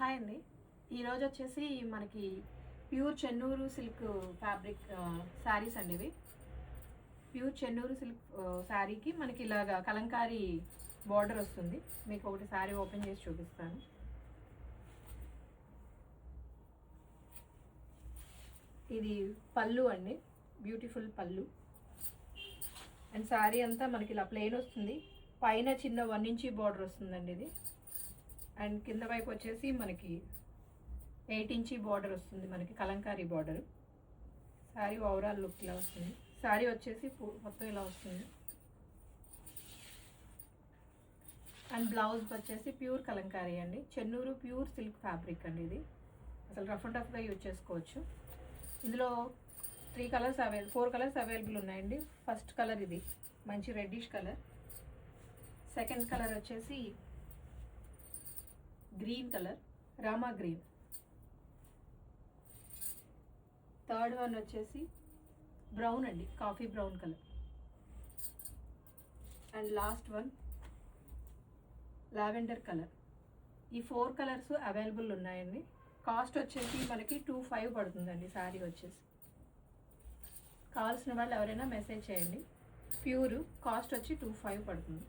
Hi అండి. ఈరోజు వచ్చేసి మనకి pure Chennur silk fabric saris అండి. ఇవి ప్యూర్ చెన్నూరు సిల్క్ శారీకి మనకి ఇలాగా కలంకారీ బార్డర్ వస్తుంది. మీకు ఒకటి శారీ ఓపెన్ చేసి చూపిస్తాను. ఇది పళ్ళు అండి, బ్యూటిఫుల్ పళ్ళు. అండ్ శారీ అంతా మనకి ఇలా ప్లెయిన్ వస్తుంది. పైన చిన్న 1 ఇంచ్ బార్డర్ వస్తుందండి ఇది. అండ్ కింద వైపు వచ్చేసి మనకి 8 ఇంచ్ బార్డర్ వస్తుంది, మనకి Kalamkari border. Sari overall look ఇలా వస్తుంది. శారీ వచ్చేసి మొత్తం ఇలా వస్తుంది. అండ్ బ్లౌజ్ వచ్చేసి ప్యూర్ కలంకారీ అండి, చెన్నూరు ప్యూర్ సిల్క్ ఫ్యాబ్రిక్ అండి. ఇది అసలు రఫ్ అండ్ టఫ్గా యూజ్ చేసుకోవచ్చు. ఇందులో 4 కలర్స్ అవైలబుల్ ఉన్నాయండి. ఫస్ట్ కలర్ ఇది మంచి రెడ్డిష్ కలర్. సెకండ్ కలర్ వచ్చేసి green colour, Rama green. Third one వచ్చేసి బ్రౌన్ అండి, coffee brown colour. And last one lavender colour. ఈ 4 కలర్స్ అవైలబుల్ ఉన్నాయండి. కాస్ట్ వచ్చేసి మనకి 25 పడుతుందండి శారీ వచ్చేసి. కావాల్సిన వాళ్ళు ఎవరైనా మెసేజ్ చేయండి. ప్యూర్ కాస్ట్ వచ్చి 25 పడుతుంది.